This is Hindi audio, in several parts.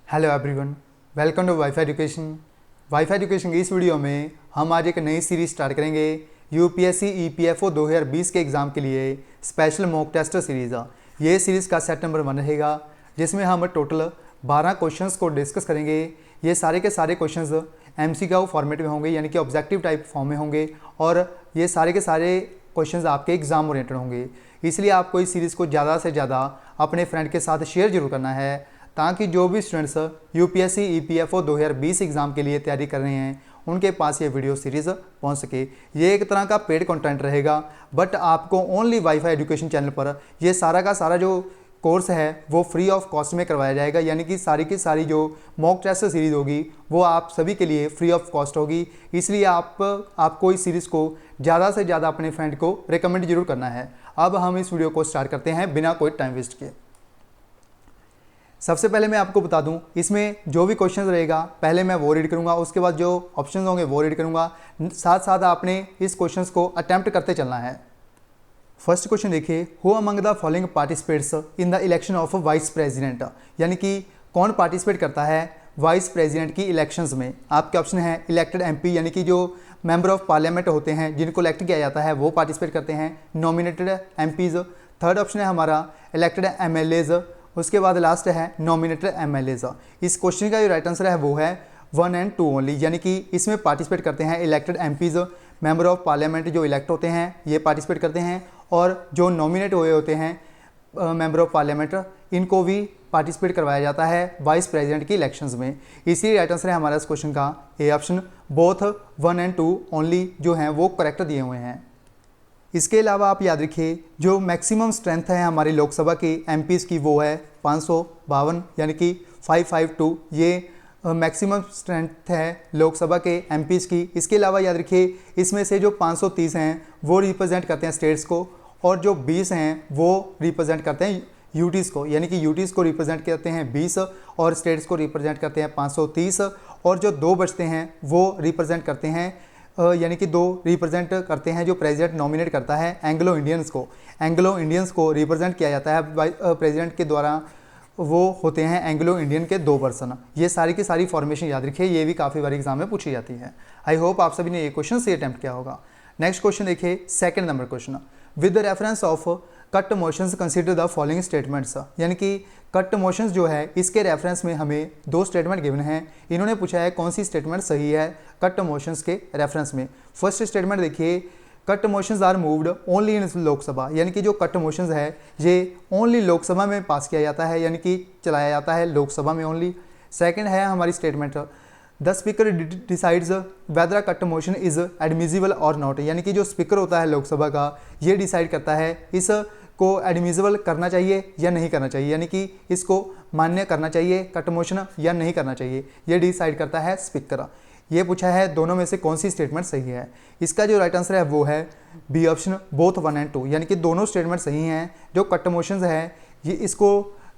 Hello everyone, welcome to WiFi education. WiFi education की इस वीडियो में हम आज एक नई सीरीज स्टार्ट करेंगे। यूपीएससी ईपीएफओ 2020 के एग्ज़ाम के लिए स्पेशल मॉक टेस्ट सीरीज़। ये सीरीज़ का सेट नंबर 1 रहेगा, जिसमें हम टोटल 12 क्वेश्चंस को डिस्कस करेंगे। ये सारे के सारे क्वेश्चंस एमसीक्यू फॉर्मेट में होंगे, यानी कि ऑब्जेक्टिव टाइप फॉर्म में होंगे, और ये सारे के सारे क्वेश्चंस आपके एग्जाम ओरिएंटेड होंगे। इसलिए आपको इस सीरीज़ को ज़्यादा से ज़्यादा अपने फ्रेंड के साथ शेयर जरूर करना है, ताकि जो भी स्टूडेंट्स यूपीएससी ईपीएफओ 2020 एग्ज़ाम के लिए तैयारी कर रहे हैं उनके पास ये वीडियो सीरीज़ पहुंच सके। ये एक तरह का पेड कंटेंट रहेगा, बट आपको ओनली वाईफाई एजुकेशन चैनल पर ये सारा का सारा जो कोर्स है वो फ्री ऑफ कॉस्ट में करवाया जाएगा, यानी कि सारी की सारी जो मॉक टेस्ट सीरीज़ होगी वो आप सभी के लिए फ्री ऑफ कॉस्ट होगी। इसलिए आपको इस सीरीज़ को ज़्यादा से ज़्यादा अपने फ्रेंड को रिकमेंड जरूर करना है। अब हम इस वीडियो को स्टार्ट करते हैं बिना कोई टाइम वेस्ट के। सबसे पहले मैं आपको बता दूं, इसमें जो भी क्वेश्चन रहेगा पहले मैं वो रीड करूंगा, उसके बाद जो ऑप्शंस होंगे वो रीड करूंगा। साथ साथ आपने इस क्वेश्चंस को अटेम्प्ट करते चलना है। फर्स्ट क्वेश्चन देखिए, who among the following participates in the election of vice president, यानी कि कौन पार्टिसिपेट करता है वाइस प्रेसिडेंट की इलेक्शंस में। आपके ऑप्शन है इलेक्टेड एमपी, यानी कि जो मेंबर ऑफ पार्लियामेंट होते हैं जिनको इलेक्ट किया जाता है वो पार्टिसिपेट करते हैं, नॉमिनेटेड एमपीज। थर्ड ऑप्शन है हमारा इलेक्टेड एमएलएज। उसके बाद लास्ट है नॉमिनेटेड एमएलएज। इस क्वेश्चन का जो राइट आंसर है वो है 1 and 2 ओनली, यानी कि इसमें पार्टिसिपेट करते हैं elected MPs, member of parliament जो इलेक्ट होते हैं ये पार्टिसिपेट करते हैं, और जो नॉमिनेट हुए होते हैं मेंबर ऑफ पार्लियामेंट इनको भी पार्टिसिपेट करवाया जाता है वाइस प्रेसिडेंट की इलेक्शंस में। इसी राइट आंसर है हमारा इस क्वेश्चन का A option, both 1 and 2 only जो हैं वो करेक्ट दिए हुए हैं। इसके अलावा आप याद रखिए, जो मैक्सिमम स्ट्रेंथ है हमारी लोकसभा की एमपीज़ की वो है 552, यानी कि 552 ये मैक्सिमम स्ट्रेंथ है लोकसभा के एमपीज़ की। इसके अलावा याद रखिए, इसमें से जो 530 हैं वो रिप्रेजेंट करते हैं स्टेट्स को, और जो 20 हैं वो रिप्रेजेंट करते हैं यूटीज़ को, यानी कि यूटीज़ को रिप्रेजेंट करते हैं 20 और स्टेट्स को रिप्रेजेंट करते हैं 530, और जो 2 बचते हैं वो रिप्रेजेंट करते हैं यानी कि 2 रिप्रेजेंट करते हैं जो प्रेसिडेंट नॉमिनेट करता है एंग्लो इंडियंस को रिप्रेजेंट किया जाता है प्रेसिडेंट के द्वारा। वो होते हैं एंग्लो इंडियन के 2 पर्सन। ये सारी की सारी फॉर्मेशन याद रखिए, ये भी काफ़ी बार एग्जाम में पूछी जाती है। आई होप आप सभी ने ये क्वेश्चन से अटैम्प्ट किया होगा। नेक्स्ट क्वेश्चन देखिए, second number question, with the reference of cut motions consider the following statements, यानी कि कट मोशंस जो है इसके रेफरेंस में हमें 2 स्टेटमेंट गिवन हैं। इन्होंने पूछा है कौन सी स्टेटमेंट सही है कट मोशंस के रेफरेंस में। फर्स्ट स्टेटमेंट देखिए, cut motions are moved only in Lok Sabha, यानी कि जो कट मोशंस है ये ओनली लोकसभा में पास किया जाता है, यानी कि चलाया जाता है लोकसभा में ओनली। सेकेंड है हमारी statement, the speaker decides whether cut motion is admissible और नॉट, यानी कि जो स्पीकर होता है लोकसभा का ये डिसाइड करता है इस को एडमिजिबल करना चाहिए या नहीं करना चाहिए, यानी कि इसको मान्य करना चाहिए कट मोशन या नहीं करना चाहिए, ये डिसाइड करता है स्पीकर। ये पूछा है दोनों में से कौन सी स्टेटमेंट सही है। इसका जो राइट आंसर है वो है बी ऑप्शन, बोथ 1 and 2, यानी कि दोनों स्टेटमेंट सही हैं। जो कट मोशंस है ये इसको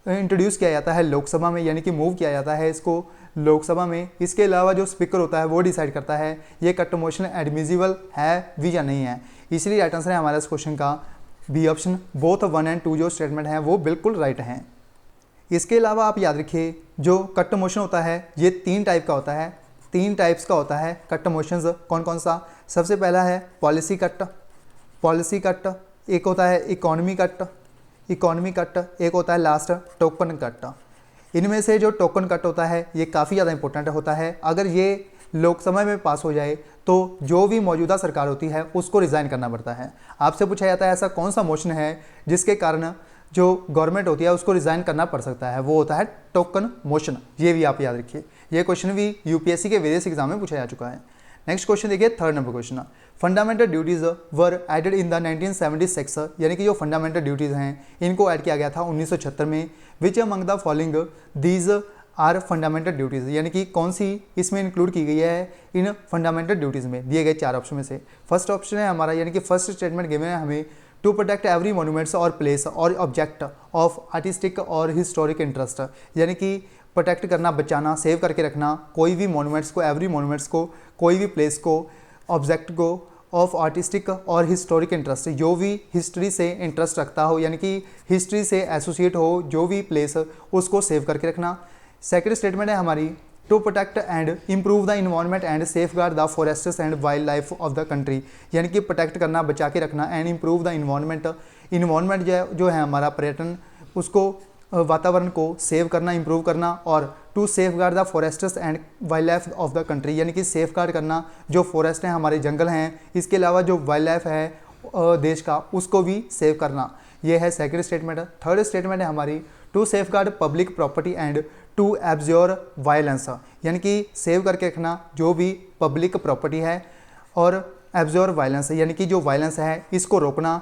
इंट्रोड्यूस किया जाता है लोकसभा में, यानी कि मूव किया जाता है इसको लोकसभा में। इसके अलावा जो स्पीकर होता है वो डिसाइड करता है ये कट मोशन एडमिजिबल है भी या नहीं है। इसलिए राइट आंसर है हमारा इस क्वेश्चन का बी ऑप्शन, बोथ 1 and 2 जो स्टेटमेंट हैं वो बिल्कुल राइट हैं। इसके अलावा आप याद रखिए, जो कट मोशन होता है ये 3 टाइप का होता है, 3 टाइप्स का होता है कट मोशंस। कौन कौन सा? सबसे पहला है पॉलिसी कट, एक होता है इकोनॉमी कट, एक होता है लास्ट टोकन कट। इनमें से जो टोकन कट होता है ये काफ़ी ज़्यादा इंपॉर्टेंट होता है। अगर ये लोकसभा में पास हो जाए तो जो भी मौजूदा सरकार होती है उसको रिज़ाइन करना पड़ता है। आपसे पूछा जाता है ऐसा कौन सा मोशन है जिसके कारण जो गवर्नमेंट होती है उसको रिज़ाइन करना पड़ सकता है, वो होता है टोकन मोशन। ये भी आप याद रखिए, ये क्वेश्चन भी यूपीएससी के वेरियस एग्जाम में पूछा जा चुका है। नेक्स्ट क्वेश्चन देखिए, third number question, fundamental duties were added in the 1976, यानी कि जो फंडामेंटल ड्यूटीज़ हैं इनको ऐड किया गया था 1976 में। Which among the following these are fundamental duties, यानी कि कौन सी इसमें इंक्लूड की गई है इन फंडामेंटल ड्यूटीज़ में दिए गए 4 ऑप्शन में से। फर्स्ट ऑप्शन है हमारा, यानी कि फर्स्ट स्टेटमेंट गिवन है हमें, टू प्रोटेक्ट एवरी मोन्यूमेंट्स और प्लेस और ऑब्जेक्ट ऑफ आर्टिस्टिक और हिस्टोरिक इंटरेस्ट, यानी कि प्रोटेक्ट करना, बचाना, सेव करके रखना कोई भी मोन्यूमेंट्स को, एवरी मोन्यूमेंट्स को, कोई भी प्लेस को, ऑब्जेक्ट को ऑफ आर्टिस्टिक और हिस्टोरिक इंटरेस्ट, जो भी हिस्ट्री से इंटरेस्ट रखता हो, यानी कि हिस्ट्री से एसोसिएट हो जो भी प्लेस उसको सेव करके रखना। सेकंड स्टेटमेंट है हमारी to protect and improve the environment and safeguard the forests and wildlife of the country, यानी कि प्रोटेक्ट करना, बचा के रखना, and improve the environment, environment जो है हमारा पर्यटन, उसको वातावरण को सेव करना, इंप्रूव करना, और to safeguard the forests and wildlife of the country, यानी कि सेफ गार्ड करना जो फॉरेस्ट हैं, हमारे जंगल हैं, इसके अलावा जो वाइल्ड लाइफ है देश का, उसको भी सेव करना। ये है सेकंड स्टेटमेंट। थर्ड स्टेटमेंट है हमारी to safeguard public property and to absorb violence, यानी कि सेव करके रखना जो भी पब्लिक प्रॉपर्टी है, और एब्जॉर्ब वायलेंस, यानी कि जो वायलेंस है इसको रोकना,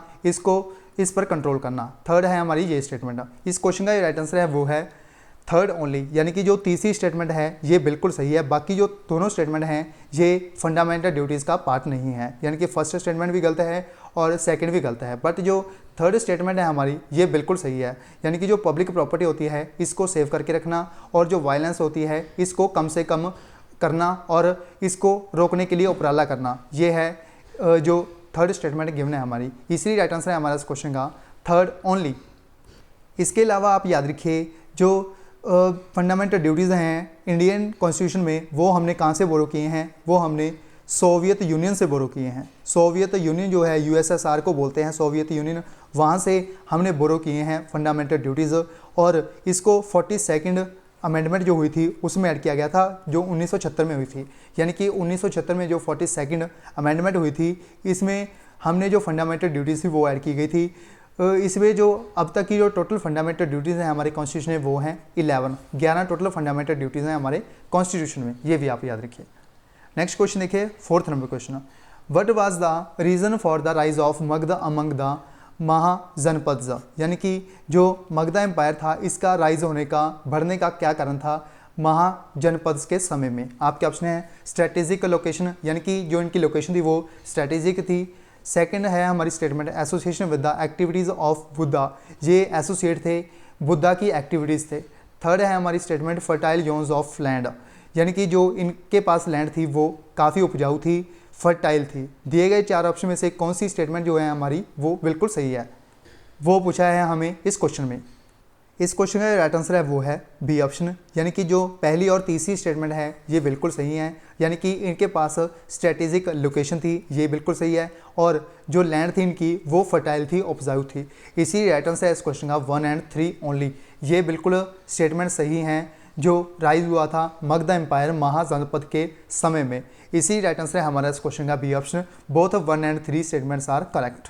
इस पर कंट्रोल करना। थर्ड है हमारी ये स्टेटमेंट। इस क्वेश्चन का जो राइट आंसर है वो है थर्ड ओनली, यानी कि जो तीसरी स्टेटमेंट है ये बिल्कुल सही है। बाकी जो दोनों स्टेटमेंट हैं ये फंडामेंटल ड्यूटीज़ का पार्ट नहीं है, यानी कि फर्स्ट स्टेटमेंट भी गलत है और सेकंड भी गलत है, बट जो थर्ड स्टेटमेंट है हमारी ये बिल्कुल सही है, यानी कि जो पब्लिक प्रॉपर्टी होती है इसको सेव करके रखना, और जो वायलेंस होती है इसको कम से कम करना, और इसको रोकने के लिए उपराला करना। ये है जो थर्ड स्टेटमेंट गिवन है हमारी, इसलिए राइट आंसर है हमारा इस क्वेश्चन का थर्ड ओनली। इसके अलावा आप याद रखिए जो फंडामेंटल ड्यूटीज़ हैं इंडियन कॉन्स्टिट्यूशन में, वो हमने कहाँ से बोरो किए हैं, वो हमने सोवियत यूनियन से बोरो किए हैं। सोवियत यूनियन जो है यूएसएसआर को बोलते हैं सोवियत यूनियन, वहाँ से हमने बोरो किए हैं फंडामेंटल ड्यूटीज़, और इसको 42nd अमेंडमेंट जो हुई थी उसमें ऐड किया गया था जो 1976 में हुई थी, यानी कि 1976 में जो 42nd अमेंडमेंट हुई थी इसमें हमने जो फंडामेंटल ड्यूटीज़ थी वो ऐड की गई थी। इसमें जो अब तक की जो टोटल फंडामेंटल ड्यूटीज़ हैं हमारे कॉन्स्टिट्यूशन में वो हैं 11 टोटल फंडामेंटल ड्यूटीज़ हैं हमारे कॉन्स्टिट्यूशन में, ये भी आप याद रखिए। नेक्स्ट क्वेश्चन देखिए, fourth number question, what was the reason for the rise of Magadh among the mahajanapadas, यानी कि जो मगध एम्पायर था इसका राइज होने का, बढ़ने का क्या कारण था महाजनपद्स के समय में। आपके ऑप्शन है स्ट्रेटेजिक लोकेशन, यानी कि जो इनकी लोकेशन थी वो स्ट्रेटेजिक थी। सेकंड है हमारी statement association with the activities of Buddha, ये एसोसिएट थे, बुद्धा की एक्टिविटीज़ थे। थर्ड है हमारी statement fertile zones of land, यानी कि जो इनके पास लैंड थी वो काफ़ी उपजाऊ थी, फर्टाइल थी। दिए गए चार ऑप्शन में से कौन सी स्टेटमेंट जो है हमारी वो बिल्कुल सही है, वो पूछा है हमें इस क्वेश्चन में। इस क्वेश्चन का राइट आंसर है वो है बी ऑप्शन, यानी कि जो पहली और तीसरी स्टेटमेंट है ये बिल्कुल सही है, यानी कि इनके पास स्ट्रेटेजिक लोकेशन थी, ये बिल्कुल सही है, और जो लैंड थी इनकी वो फर्टाइल थी, उपजाऊ थी। इसी राइट आंसर है इस क्वेश्चन का 1 और 3 ओनली, ये बिल्कुल स्टेटमेंट सही हैं जो राइज हुआ था मगध एम्पायर महाजनपद के समय में। इसी राइट आंसर है हमारा इस क्वेश्चन का बी ऑप्शन, बोथ 1 और 3 statements are correct.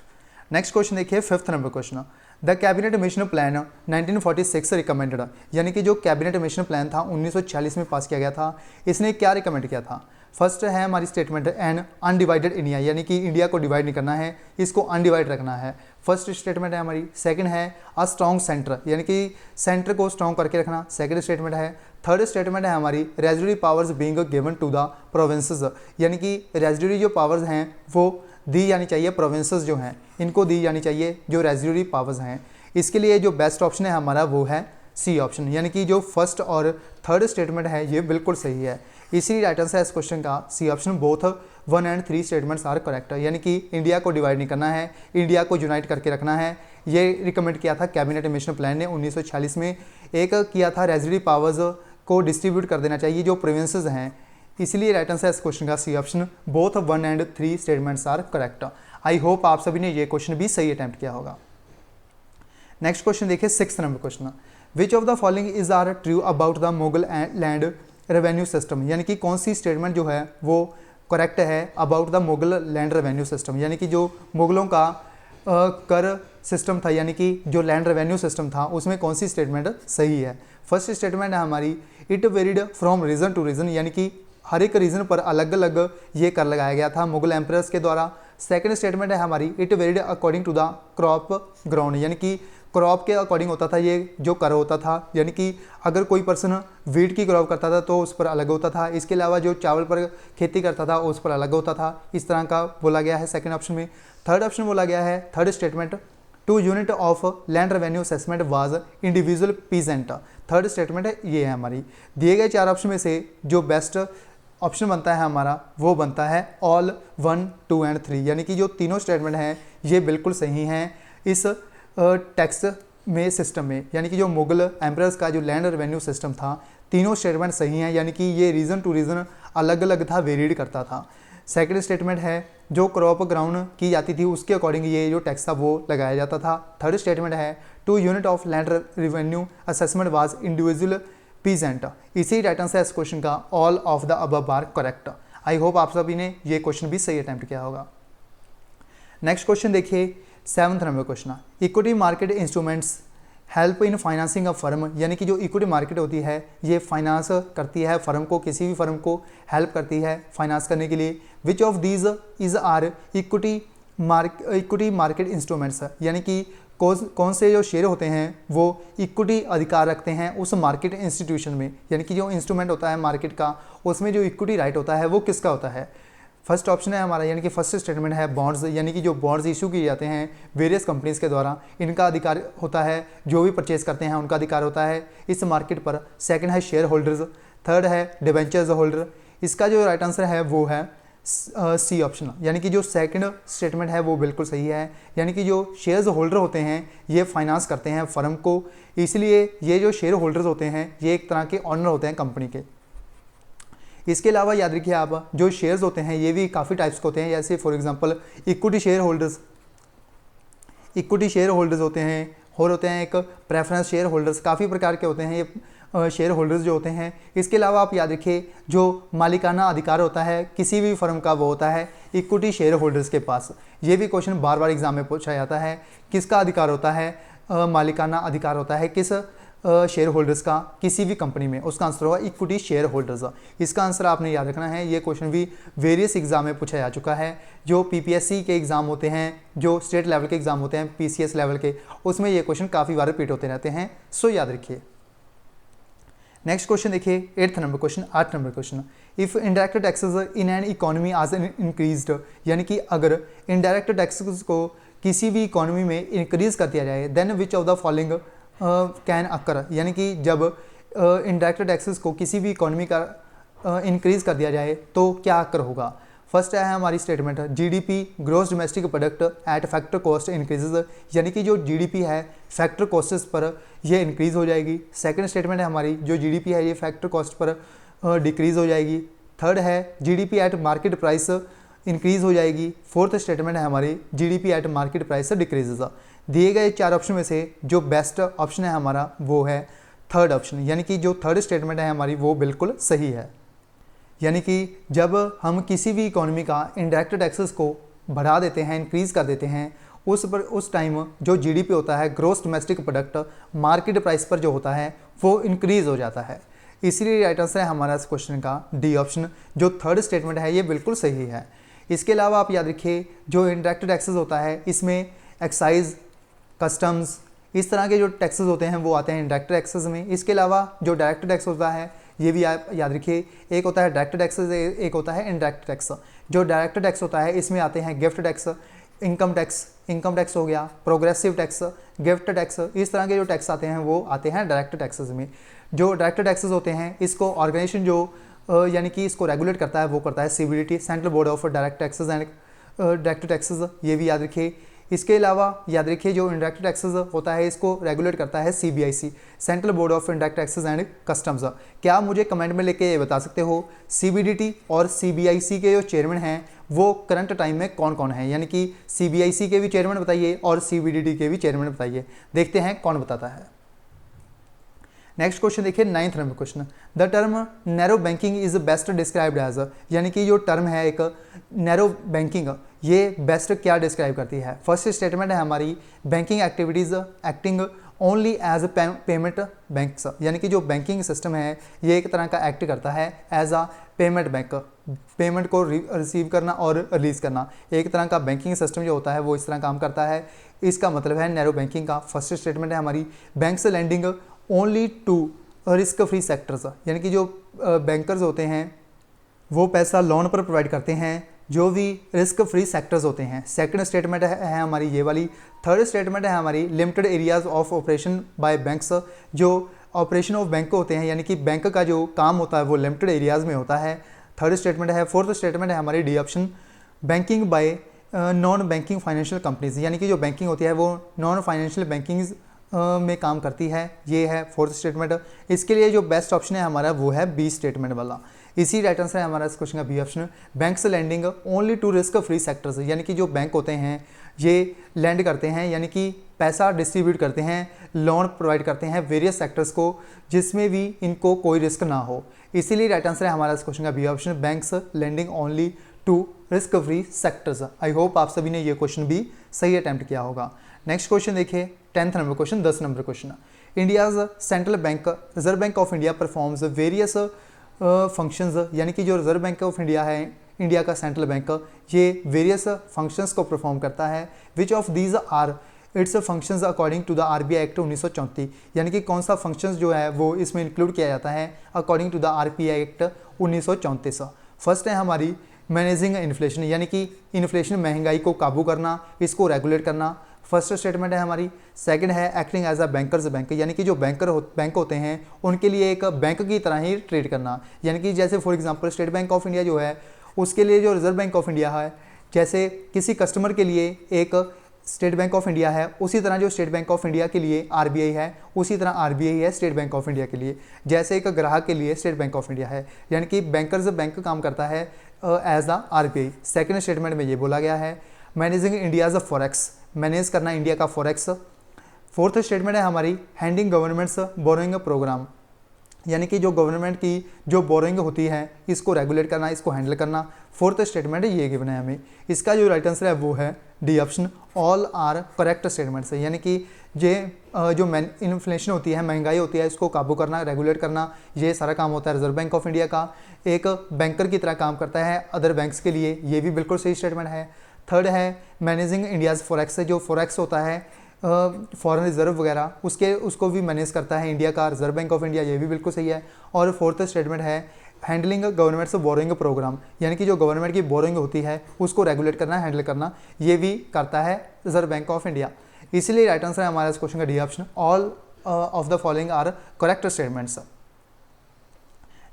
Next question देखिए, fifth number question, the cabinet mission plan 1946 recommended, यानी कि जो कैबिनेट मिशन प्लान था 1946 में पास किया गया था, इसने क्या रिकमेंड किया था। फर्स्ट है हमारी स्टेटमेंट एन अनडिवाइडेड इंडिया, यानी कि इंडिया को डिवाइड नहीं करना है, इसको अनडिवाइड रखना है, फर्स्ट स्टेटमेंट है हमारी। सेकंड है अ स्ट्रॉन्ग सेंटर, यानी कि सेंटर को स्ट्रॉन्ग करके रखना, सेकंड स्टेटमेंट है। थर्ड स्टेटमेंट है हमारी residuary powers being given to the provinces, यानी कि रेजिडरी जो पावर्स हैं वो दी जानी चाहिए, प्रोविंसेस जो हैं इनको दी जानी चाहिए जो रेजिडरी पावर्स हैं। इसके लिए जो बेस्ट ऑप्शन है हमारा वो है सी ऑप्शन, यानी कि जो फर्स्ट और थर्ड स्टेटमेंट है ये बिल्कुल सही है। इसी राइट आंसर है इस क्वेश्चन का सी ऑप्शन, बोथ 1 और 3 स्टेटमेंट्स आर करेक्ट, यानी कि इंडिया को डिवाइड नहीं करना है, इंडिया को यूनाइट करके रखना है। ये रिकमेंड किया था कैबिनेट मिशन प्लान ने 1946 में। एक किया था रेजिडरी पावर्स को डिस्ट्रीब्यूट कर देना चाहिए जो प्रोविंसेस हैं, इसलिए राइट आंसर है इस क्वेश्चन का सी ऑप्शन, बोथ 1 और 3 statements are correct. I hope आप सभी ने ये क्वेश्चन भी सही अटैम्प्ट किया होगा। नेक्स्ट क्वेश्चन देखिए, 6th नंबर question, which of the following is are true about the Mughal land revenue system, यानी कि कौन सी स्टेटमेंट जो है वो करेक्ट है about the Mughal land revenue system, यानी कि जो मुगलों का कर सिस्टम था, यानी कि जो लैंड रेवेन्यू सिस्टम था उसमें कौन सी स्टेटमेंट सही है। फर्स्ट स्टेटमेंट है हमारी it varied from region to region, यानी कि हर एक रीजन पर अलग अलग ये कर लगाया गया था मुगल एम्परर्स के द्वारा। सेकंड स्टेटमेंट है हमारी it varied according to the crop ground, यानी कि क्रॉप के अकॉर्डिंग होता था ये जो कर होता था, यानी कि अगर कोई पर्सन वीट की क्रॉप करता था तो उस पर अलग होता था, इसके अलावा जो चावल पर खेती करता था उस पर अलग होता था, इस तरह का बोला गया है सेकंड ऑप्शन में। थर्ड ऑप्शन बोला गया है third statement, to unit of land revenue assessment was individual peasant, third statement है ये है हमारी। दिए गए चार ऑप्शन में से जो बेस्ट ऑप्शन बनता है हमारा वो बनता है ऑल 1, 2 और 3, यानी कि जो तीनों स्टेटमेंट हैं ये बिल्कुल सही हैं इस टेक्स्ट में सिस्टम में, यानी कि जो मुगल एम्परर्स का जो लैंड रेवेन्यू सिस्टम था, तीनों स्टेटमेंट सही हैं, यानी कि ये रीजन टू रीजन अलग अलग था, वेरीड करता था। सेकंड स्टेटमेंट है जो क्रॉप ग्राउंड की जाती थी उसके अकॉर्डिंग ये जो टैक्स था वो लगाया जाता था। थर्ड स्टेटमेंट है 2 unit of land revenue assessment was individual peasant. इसी टाइटन से इस क्वेश्चन का all of the above are correct. I hope आप सभी ने ये क्वेश्चन भी सही अटेम्प्ट किया होगा। नेक्स्ट क्वेश्चन देखिए 7th number question, equity market instruments help in financing a firm, यानी कि जो इक्विटी मार्केट होती है ये फाइनेंस करती है फर्म को, किसी भी फर्म को हेल्प करती है फाइनेंस करने के लिए। Which of these is are equity market instruments, यानी कि कौन से जो शेयर होते हैं वो इक्विटी अधिकार रखते हैं उस मार्केट इंस्टीट्यूशन में, यानी कि जो इंस्ट्रूमेंट होता है मार्केट का उसमें जो इक्विटी राइट होता है वो किसका होता है। फर्स्ट ऑप्शन है हमारा, यानी कि फर्स्ट स्टेटमेंट है बॉन्ड्स, यानी कि जो बॉन्ड्स इशू किए जाते हैं वेरियस कंपनीज के द्वारा, इनका अधिकार होता है, जो भी परचेज करते हैं उनका अधिकार होता है इस मार्केट पर। सेकंड है शेयर होल्डर्स, थर्ड है डिबेंचर्स होल्डर। इसका जो राइट आंसर है वो है सी ऑप्शन, यानी कि जो सेकंड स्टेटमेंट है वो बिल्कुल सही है, यानी कि जो शेयर्स होल्डर होते हैं ये फाइनेंस करते हैं फर्म को, इसलिए ये जो शेयर होल्डर्स होते हैं ये एक तरह के ऑनर होते हैं कंपनी के। इसके अलावा याद रखिए आप, जो शेयर्स होते हैं ये भी काफ़ी टाइप्स के होते हैं, जैसे for example equity share holders होते हैं, और होते हैं एक प्रेफरेंस शेयर होल्डर्स, काफ़ी प्रकार के होते हैं ये शेयर होल्डर्स जो होते हैं। इसके अलावा आप याद रखिए जो मालिकाना अधिकार होता है किसी भी फर्म का वो होता है इक्विटी शेयर होल्डर्स के पास। ये भी क्वेश्चन बार बार एग्जाम में पूछा जाता है, किसका अधिकार होता है, मालिकाना अधिकार होता है किस शेयर होल्डर्स का किसी भी कंपनी में, उसका आंसर होगा इक्विटी शेयर होल्डर्स। इसका आंसर आपने याद रखना है, ये क्वेश्चन भी वेरियस एग्जाम में पूछा जा चुका है। जो पीपीएससी के एग्ज़ाम होते हैं, जो स्टेट लेवल के एग्ज़ाम होते हैं पीसीएस लेवल के, उसमें ये क्वेश्चन काफ़ी बार रिपीट होते रहते हैं, सो याद रखिए। नेक्स्ट क्वेश्चन देखिए 8th number question, 8 number question, if indirect taxes in an economy आज इंक्रीज्ड, यानी कि अगर इनडायरेक्ट टैक्सेस को किसी भी इकोनॉमी में इंक्रीज कर दिया जाए, then which of the following can occur, यानी कि जब इनडायरेक्ट टैक्सेस को किसी भी इकोनॉमी का इंक्रीज कर दिया जाए तो क्या अकर होगा। फर्स्ट है हमारी statement GDP gross domestic product at factor cost increases, यानी कि जो जीडीपी है फैक्टर कॉस्ट्स पर ये इंक्रीज हो जाएगी। सेकंड स्टेटमेंट है हमारी जो जीडीपी है ये फैक्टर कॉस्ट पर डिक्रीज हो जाएगी। थर्ड है GDP at market price increase हो जाएगी। फोर्थ स्टेटमेंट है हमारी GDP at market price decreases. दिए गए 4 ऑप्शन में से जो बेस्ट ऑप्शन है हमारा वो है थर्ड ऑप्शन, यानी कि जो थर्ड स्टेटमेंट है हमारी वो बिल्कुल सही है। यानी कि जब हम किसी भी इकोनॉमी का इंडायरेक्ट टैक्सेस को बढ़ा देते हैं, इंक्रीज़ कर देते हैं, उस टाइम जो जीडीपी होता है gross domestic product market price पर जो होता है वो इंक्रीज़ हो जाता है। इसीलिए राइट आंसर है हमारा इस क्वेश्चन का डी ऑप्शन, जो थर्ड स्टेटमेंट है ये बिल्कुल सही है। इसके अलावा आप याद रखिए जो इंडायरेक्ट टैक्सेस होता है इसमें एक्साइज, कस्टम्स, इस तरह के जो टैक्सेस होते हैं वो आते हैं इंडायरेक्ट टैक्सेस में। इसके अलावा जो डायरेक्ट टैक्स होता है ये भी आप याद रखिए, एक होता है डायरेक्ट टैक्सेस, एक होता है इनडायरेक्ट टैक्स। जो डायरेक्ट टैक्स होता है इसमें आते हैं गिफ्ट टैक्स, इनकम टैक्स हो गया, प्रोग्रेसिव टैक्स, गिफ्ट टैक्स, इस तरह के जो टैक्स आते हैं वो आते हैं डायरेक्ट टैक्सेस में। जो डायरेक्ट टैक्सेस होते हैं इसको ऑर्गेनाइजेशन जो यानी कि इसको रेगुलेट करता है वो करता है CBDT, central board of direct taxes and direct taxes, ये भी याद रखिए। इसके अलावा याद रखिए जो इंडायरेक्ट टैक्सेस होता है इसको रेगुलेट करता है CBIC, central board of indirect taxes and customs. क्या आप मुझे कमेंट में लेके ये बता सकते हो सीबीडीटी और सीबीआईसी के जो चेयरमैन हैं वो करंट टाइम में कौन कौन है, यानी कि सीबीआईसी के भी चेयरमैन बताइए और सीबीडीटी के भी चेयरमैन बताइए, देखते हैं कौन बताता है। नेक्स्ट क्वेश्चन देखिए 9th नंबर question, the term narrow banking is best described as, यानी कि जो टर्म है एक नैरो बैंकिंग ये बेस्ट क्या डिस्क्राइब करती है। फर्स्ट स्टेटमेंट है हमारी banking activities acting only as payment banks, यानी कि जो बैंकिंग सिस्टम है ये एक तरह का एक्ट करता है as a payment bank, payment को रिसीव करना और रिलीज़ करना, एक तरह का बैंकिंग सिस्टम जो होता है वो इस तरह काम करता है, इसका मतलब है नैरो बैंकिंग का। फर्स्ट स्टेटमेंट है हमारी banks lending only to risk free sectors, यानी कि जो बैंकर्स होते हैं वो पैसा लोन पर प्रोवाइड करते हैं जो भी रिस्क फ्री सेक्टर्स होते हैं। सेकंड स्टेटमेंट है हमारी ये वाली। थर्ड स्टेटमेंट है हमारी limited areas of operation bye banks, जो ऑपरेशन ऑफ बैंक होते हैं यानी कि बैंक का जो काम होता है वो लिमिटेड एरियाज में होता है, थर्ड स्टेटमेंट है। फोर्थ स्टेटमेंट है हमारी D option banking bye non banking financial companies, यानी कि जो बैंकिंग होती है वो नॉन फाइनेंशियल बैंकिंग में काम करती है, ये है फोर्थ स्टेटमेंट। इसके लिए जो बेस्ट ऑप्शन है हमारा वो है बी स्टेटमेंट वाला। इसी राइट आंसर है हमारा इस क्वेश्चन का B option. Banks lending only to risk free sectors, यानी कि जो बैंक होते हैं ये लैंड करते हैं, यानी कि पैसा डिस्ट्रीब्यूट करते हैं, लोन प्रोवाइड करते हैं वेरियस सेक्टर्स को जिसमें भी इनको कोई रिस्क ना हो। इसीलिए राइट आंसर है हमारा इस क्वेश्चन का B option, banks lending only to risk free sectors. I hope आप सभी ने ये क्वेश्चन भी सही अटैम्प्ट किया होगा। नेक्स्ट क्वेश्चन देखिए 10th number question, 10 number question. India's central bank reserve bank of India performs various functions, यानी कि जो रिजर्व बैंक ऑफ इंडिया है, इंडिया का सेंट्रल बैंक, ये वेरियस फंक्शंस को परफॉर्म करता है। Which of these are its functions according to the RBI act 1934, यानी कि कौन सा फंक्शंस जो है वो इसमें इंक्लूड किया जाता है according to the RBI act 1934। First है हमारी मैनेजिंग इन्फ्लेशन, यानी कि इन्फ्लेशन महंगाई को काबू करना, इसको रेगुलेट करना, फर्स्ट स्टेटमेंट है हमारी। सेकंड है acting as a banker's bank, यानी कि जो बैंक होते हैं उनके लिए एक बैंक की तरह ही ट्रीट करना, यानी कि जैसे for example state bank of India जो है उसके लिए जो रिजर्व बैंक ऑफ इंडिया है, जैसे किसी कस्टमर के लिए एक स्टेट बैंक ऑफ इंडिया है, उसी तरह जो स्टेट बैंक ऑफ इंडिया के लिए आरबीआई है, उसी तरह आरबीआई है स्टेट बैंक ऑफ इंडिया के लिए, जैसे एक ग्राहक के लिए स्टेट बैंक ऑफ इंडिया है, यानी कि बैंकर्स बैंक काम करता है as the RBI. Second statement में ये बोला गया है। मैनेजिंग इंडियाज फॉरेक्स, मैनेज करना इंडिया का फॉरेक्स। फोर्थ स्टेटमेंट है हमारी हैंडिंग गवर्नमेंट्स बोरोइंग प्रोग्राम, यानी कि जो गवर्नमेंट की जो बोरोइंग होती है इसको रेगुलेट करना, इसको हैंडल करना। फोर्थ स्टेटमेंट ये गिवन है हमें। इसका जो राइट आंसर है वो है D option, all are correct statements है, यानी कि जो इन्फ्लेशन होती है, महंगाई होती है, इसको काबू करना, रेगुलेट करना, ये सारा काम होता है रिजर्व बैंक ऑफ इंडिया का। एक बैंकर की तरह काम करता है अदर बैंक्स के लिए, ये भी बिल्कुल सही स्टेटमेंट है। थर्ड है मैनेजिंग इंडियाज़ फॉरेक्स, जो फॉरेक्स होता है फॉरेन रिजर्व वगैरह, उसको भी मैनेज करता है इंडिया का रिजर्व बैंक ऑफ इंडिया, ये भी बिल्कुल सही है। और फोर्थ स्टेटमेंट है हैंडलिंग गवर्नमेंट्स बोरोइंग प्रोग्राम, यानी कि जो गवर्नमेंट की बोरोइंग होती है उसको रेगुलेट करना, हैंडल करना, ये भी करता है रिजर्व बैंक ऑफ इंडिया। इसीलिए राइट आंसर है हमारा इस क्वेश्चन का D option, all of the following are correct statements.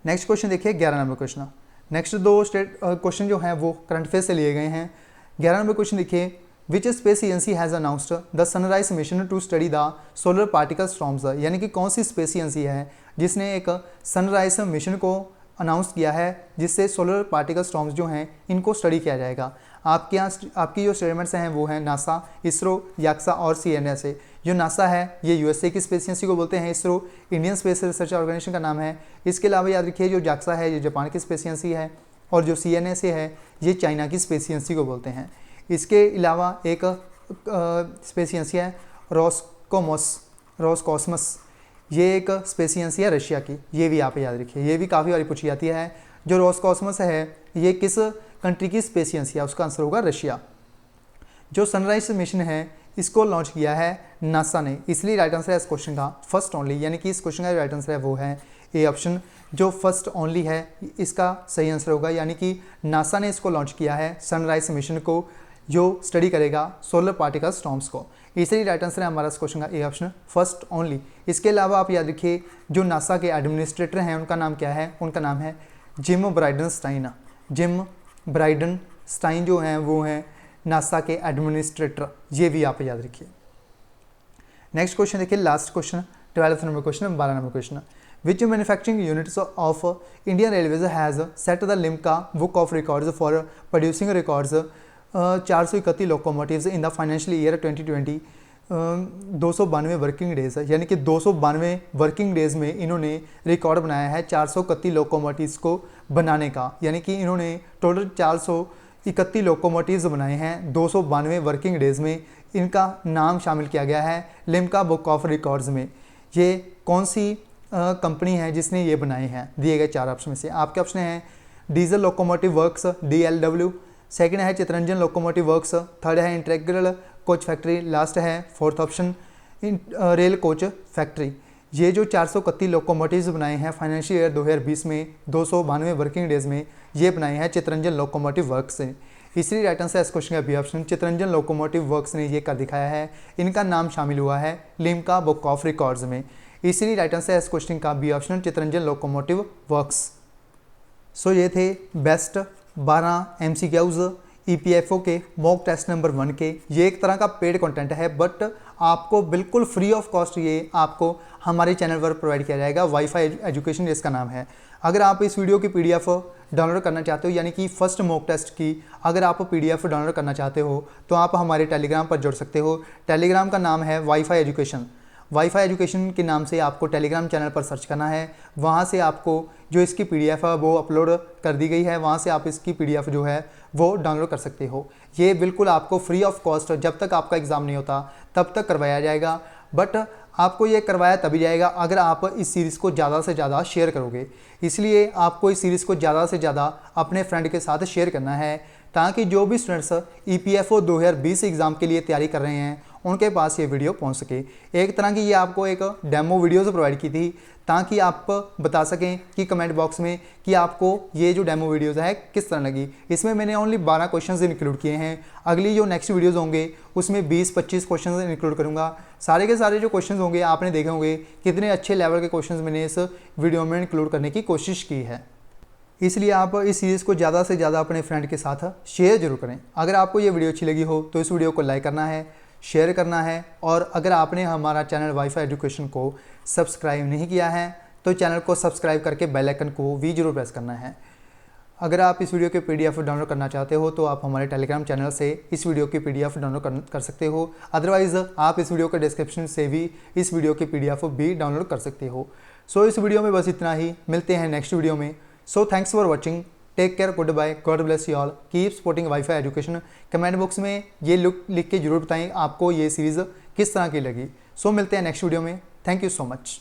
Next question देखिए 11 नंबर क्वेश्चन। नेक्स्ट दो क्वेश्चन जो हैं वो करंट अफेयर से लिए गए हैं। 11 नंबर क्वेश्चन देखिए, which space agency has announced the Sunrise mission to study the solar particle storms, यानी कि कौन सी स्पेस एजेंसी है जिसने एक सनराइज मिशन को अनाउंस किया है जिससे सोलर पार्टिकल स्टॉर्म्स जो हैं इनको स्टडी किया जाएगा। आपकी जो स्टेटमेंट्स हैं वो हैं नासा, इसरो, याक्सा और CNSA। जो नासा है ये USA की स्पेस एजेंसी को बोलते हैं, ISRO Indian space research organisation का नाम है। इसके अलावा याद रखिए जो याक्सा है ये जापान की स्पेस एजेंसी है, और जो CNSA है ये चाइना की स्पेस एजेंसी को बोलते हैं। इसके अलावा एक स्पेस एजेंसी है रोसकॉस्मस, ये एक स्पेस एजेंसी है रशिया की, ये भी आप याद रखिए, ये भी काफ़ी बारी पूछी जाती है। जो रोसकॉस्मस है ये किस कंट्री की स्पेस एजेंसी है, उसका आंसर होगा रशिया। जो सनराइज मिशन है इसको लॉन्च किया है नासा ने, इसलिए राइट आंसर है इस क्वेश्चन का फर्स्ट ओनली, यानी कि इस क्वेश्चन का राइट आंसर है वो है ए ऑप्शन, जो फर्स्ट ओनली है इसका सही आंसर होगा, यानी कि नासा ने इसको लॉन्च किया है सनराइज मिशन को जो स्टडी करेगा सोलर पार्टिकल स्टॉर्म्स को। इसलिए राइट आंसर है हमारा इस क्वेश्चन का ए ऑप्शन, फर्स्ट ओनली। इसके अलावा आप याद रखिए जो नासा के एडमिनिस्ट्रेटर हैं उनका नाम क्या है, उनका नाम है जिम ब्राइडनस्टाइन। जिम ब्राइडनस्टाइन जो हैं वो हैं नासा के एडमिनिस्ट्रेटर, ये भी आप याद रखिए। नेक्स्ट क्वेश्चन देखिए, last question 12th number question, 12 number question. Which manufacturing units of Indian railways has set the Limca book of records for producing records 431 locomotives in the financial year 2020, 292 working days, यानी कि 292 वर्किंग डेज में इन्होंने रिकॉर्ड बनाया है 431 लोकोमोटिव्स को बनाने का, यानी कि इन्होंने टोटल 431 लोकोमोटिव्स बनाए हैं 292 वर्किंग डेज में। इनका नाम शामिल किया गया है लिम्का बुक ऑफ रिकॉर्ड्स में। ये कौन सी कंपनी है जिसने ये बनाए हैं, दिए गए 4 ऑप्शन में से। आपके ऑप्शन हैं diesel locomotive works DLW, second है चितरंजन लोकोमोटिव वर्क्स, थर्ड है इंटेग्रल कोच फैक्ट्री, लास्ट है fourth option rail coach factory. ये जो 431 लोकोमोटिव्स बनाए हैं फाइनेंशियल ईयर 2020 में 292 वर्किंग डेज में, ये बनाए हैं चितरंजन लोकोमोटिव वर्क्स ने। इसलिए राइट आंसर इस क्वेश्चन का B option, Chittaranjan locomotive works ने ये कर दिखाया है। इनका नाम शामिल हुआ है लिम्का बुक ऑफ रिकॉर्ड्स में। इसलिए राइट आंसर है इस क्वेश्चन का B option, Chittaranjan locomotive works. So ये थे बेस्ट 12 MCQs EPFO के मॉक टेस्ट नंबर 1 के। ये एक तरह का पेड कंटेंट है, बट आपको बिल्कुल फ्री ऑफ कॉस्ट ये आपको हमारे चैनल पर प्रोवाइड किया जाएगा। वाईफाई एजुकेशन इसका नाम है। अगर आप इस वीडियो की पीडीएफ डाउनलोड करना चाहते हो, यानी कि फर्स्ट मॉक टेस्ट की अगर आप पीडीएफ डाउनलोड करना चाहते हो तो आप हमारे टेलीग्राम पर जुड़ सकते हो। टेलीग्राम का नाम है वाईफाई एजुकेशन। वाईफाई एजुकेशन के नाम से आपको टेलीग्राम चैनल पर सर्च करना है। वहाँ से आपको जो इसकी पीडीएफ है वो अपलोड कर दी गई है, वहाँ से आप इसकी पीडीएफ जो है वो डाउनलोड कर सकते हो। ये बिल्कुल आपको फ्री ऑफ कॉस्ट जब तक आपका एग्ज़ाम नहीं होता तब तक करवाया जाएगा। बट आपको ये करवाया तभी जाएगा अगर आप इस सीरीज़ को ज़्यादा से ज़्यादा शेयर करोगे। इसलिए आपको इस सीरीज़ को ज़्यादा से ज़्यादा अपने फ्रेंड के साथ शेयर करना है, ताकि जो भी स्टूडेंट्स EPFO 2020 एग्ज़ाम के लिए तैयारी कर रहे हैं उनके पास ये वीडियो पहुंच सके। एक तरह की ये आपको एक डेमो वीडियोज़ प्रोवाइड की थी, ताकि आप बता सकें कि कमेंट बॉक्स में कि आपको ये जो डेमो वीडियोज़ है किस तरह लगी। इसमें मैंने ओनली 12 क्वेश्चंस इंक्लूड किए हैं। अगली जो नेक्स्ट वीडियोज़ होंगे उसमें 20-25 क्वेश्चंस इंक्लूड करूँगा। सारे के सारे जो क्वेश्चंस होंगे आपने देखे होंगे कितने अच्छे लेवल के क्वेश्चंस मैंने इस वीडियो में इंक्लूड करने की कोशिश की है। इसलिए आप इस सीरीज़ को ज़्यादा से ज़्यादा अपने फ्रेंड के साथ शेयर जरूर करें। अगर आपको ये वीडियो अच्छी लगी हो तो इस वीडियो को लाइक करना है, शेयर करना है, और अगर आपने हमारा चैनल वाईफाई एजुकेशन को सब्सक्राइब नहीं किया है तो चैनल को सब्सक्राइब करके बेल आइकन को भी जरूर प्रेस करना है। अगर आप इस वीडियो के पीडीएफ डाउनलोड करना चाहते हो तो आप हमारे टेलीग्राम चैनल से इस वीडियो की पीडीएफ डाउनलोड कर सकते हो। अदरवाइज़ आप इस वीडियो के डिस्क्रिप्शन से भी इस वीडियो की पीडीएफ भी डाउनलोड कर सकते हो। सो इस वीडियो में बस इतना ही। मिलते हैं नेक्स्ट वीडियो में। So thanks for watching. Take care, goodbye, God bless you all, keep supporting WiFi education. Comment box में ये लिख के जरूर बताएं आपको ये सीरीज़ किस तरह की लगी। सो मिलते हैं नेक्स्ट वीडियो में। Thank you so much.